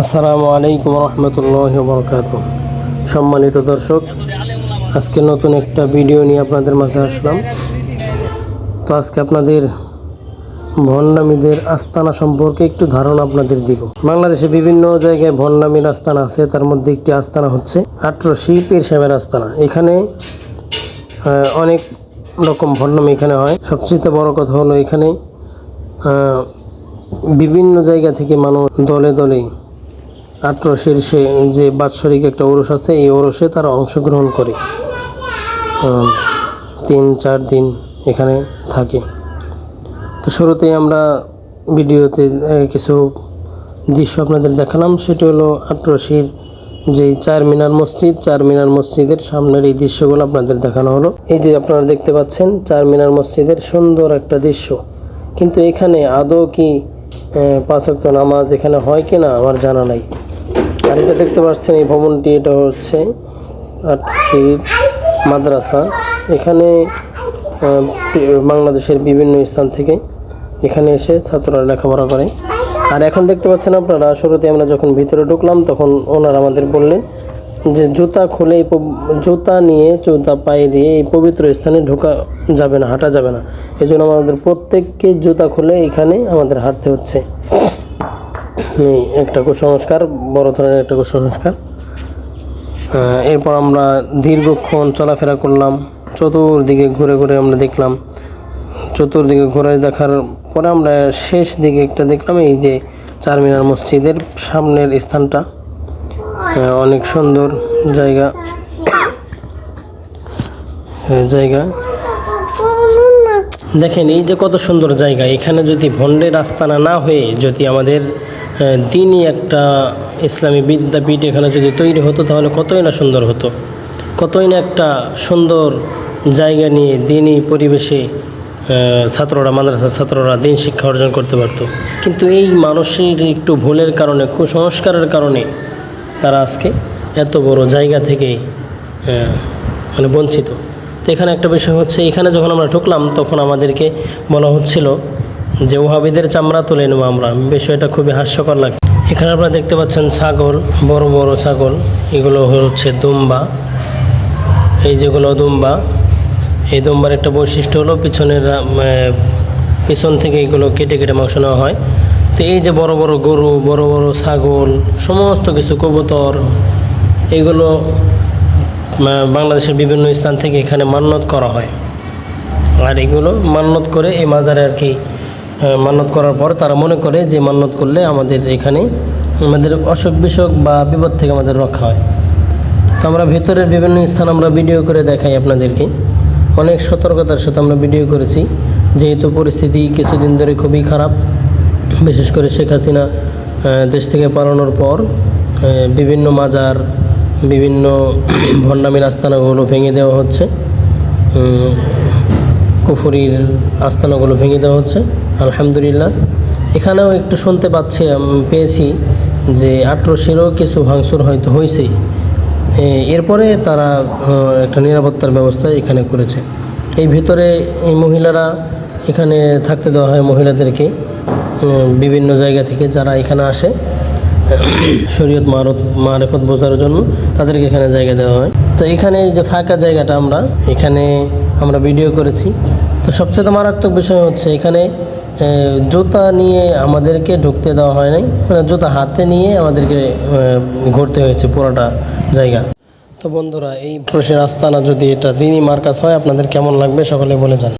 আসসালামু আলাইকুম রহমতুল্লাহি ওয়া বারাকাতুহু। সম্মানিত দর্শক, আজকে নতুন একটা ভিডিও নিয়ে আপনাদের মাঝে আসলাম। তো আজকে আপনাদের ভণ্ডামীদের আস্তানা সম্পর্কে একটু ধারণা আপনাদের দিব। বাংলাদেশে বিভিন্ন জায়গায় ভণ্ডামীর আস্তানা আছে, তার মধ্যে একটি আস্তানা হচ্ছে আটরশি পীর সাহেবের আস্তানা। এখানে অনেক রকম ভণ্ডামি এখানে হয়। সবচেয়ে বড় কথা হলো এখানে বিভিন্ন জায়গা থেকে মানুষ দলে দলে আটরশির যে বাৎসরিক একটা ওরস আছে, এই ওরসে তারা অংশগ্রহণ করে 3-4 দিন এখানে থাকে। তো শুরুতেই আমরা ভিডিওতে কিছু দৃশ্য আপনাদের দেখালাম। সেটি হলো আটরশির যে চার মিনার মসজিদের সামনের এই দৃশ্যগুলো আপনাদের দেখানো হলো। এই যে আপনারা দেখতে পাচ্ছেন চার মিনার মসজিদের সুন্দর একটা দৃশ্য, কিন্তু এখানে আদৌ কি 5 ওয়াক্ত নামাজ এখানে হয় কিনা আমার জানা নাই। আর এটা দেখতে পাচ্ছেন এই ভবনটি, এটা হচ্ছে আটরশির মাদ্রাসা। এখানে বাংলাদেশের বিভিন্ন স্থান থেকে এখানে এসে ছাত্ররা লেখাপড়া করে। আর এখন দেখতে পাচ্ছেন আপনারা, শুরুতে আমরা যখন ভিতরে ঢুকলাম তখন ওনারা আমাদের বললেন যে জুতা খুলে জুতা পায়ে দিয়ে এই পবিত্র স্থানে ঢোকা যাবে না, হাঁটা যাবে না। এই জন্য আমাদের প্রত্যেককে জুতা খুলে এখানে আমাদের হাঁটতে হচ্ছে। একটা কুসংস্কার, বড় ধরনের একটা কুসংস্কার। এরপর আমরা দীর্ঘক্ষণ চলাফেরা করলাম, চতুর্দিকে ঘুরে ঘুরে আমরা দেখলাম। চতুর্দিকে ঘুরে দেখার পরে আমরা শেষ দিকে একটা দেখলাম, এই যে চার মিনার মসজিদের সামনের স্থানটা অনেক সুন্দর জায়গা। দেখেন এই যে কত সুন্দর জায়গা। এখানে যদি ভণ্ডের আস্তানা না হয়ে যদি আমাদের দিনই একটা ইসলামী বিদ্যাপীঠ এখানে যদি তৈরি হতো, তাহলে কতই না সুন্দর হতো, কতই না একটা সুন্দর জায়গা নিয়ে দিনই পরিবেশে মাদ্রাসার ছাত্ররা দিন শিক্ষা অর্জন করতে পারতো। কিন্তু এই মানুষের একটু ভুলের কারণে, কুসংস্কারের কারণে তারা আজকে এত বড় জায়গা থেকে বঞ্চিত। তো এখানে একটা বিষয় হচ্ছে, এখানে যখন আমরা ঢুকলাম তখন আমাদেরকে বলা হচ্ছিল যে ওহাবিদের চামড়া তুলে নেবো আমরা। বিষয়টা খুবই হাস্যকর লাগছে। এখানে আপনারা দেখতে পাচ্ছেন ছাগল, বড় বড় ছাগল, এগুলো হচ্ছে দুম্বা। এই যেগুলো দুম্বা, এই দুম্বার একটা বৈশিষ্ট্য হলো পিছন থেকে এগুলো কেটে কেটে মাংস নেওয়া হয়। তো এই যে বড় বড় গরু, বড় বড় ছাগল, সমস্ত কিছু কবুতর, এগুলো বাংলাদেশের বিভিন্ন স্থান থেকে এখানে মান্যত করা হয়। আর এগুলো মান্যত করে এই মাজারে আর কি মান্যত করার পর তারা মনে করে যে মান্যত করলে আমাদের এখানে আমাদের অসুখ বিসুখ বা বিপদ থেকে আমাদের রক্ষা হয়। তো আমরা ভিতরের বিভিন্ন স্থান আমরা ভিডিও করে দেখাই আপনাদেরকে। অনেক সতর্কতার সাথে আমরা ভিডিও করেছি, যেহেতু পরিস্থিতি কিছুদিন ধরে খুবই খারাপ। বিশেষ করে শেখ হাসিনা দেশ থেকে পালানোর পর বিভিন্ন মাজার, বিভিন্ন ভণ্ডামির আস্তানাগুলো ভেঙে দেওয়া হচ্ছে, কুফরির আস্তানাগুলো ভেঙে দেওয়া হচ্ছে। আলহামদুলিল্লাহ, এখানেও একটু শুনতে পেয়েছি যে আটরশিরও কিছু ভাঙচুর হয়তো হয়েছে। এরপরে তারা একটা নিরাপত্তার ব্যবস্থা এখানে করেছে। এই ভিতরে এই মহিলারা এখানে থাকতে দেওয়া হয়, মহিলাদেরকে বিভিন্ন জায়গা থেকে যারা এখানে আসে শরীয়ত মারেফত বোঝার জন্য তাদেরকে এখানে জায়গা দেওয়া হয়। তো এখানে এই যে ফাঁকা জায়গাটা আমরা ভিডিও করেছি। তো সবচেয়ে মারাত্মক বিষয় হচ্ছে এখানে জুতা নিয়ে আমাদেরকে ঢুকতে দেওয়া হয় নাই, জুতা হাতে নিয়ে আমাদেরকে ঘুরতে হয়েছে পুরোটা জায়গা। তো বন্ধুরা, এই আটরশির আস্তানা যদি এটা দিনই মার্কাজ হয়, আপনাদের কেমন লাগবে সকলে বলে যান।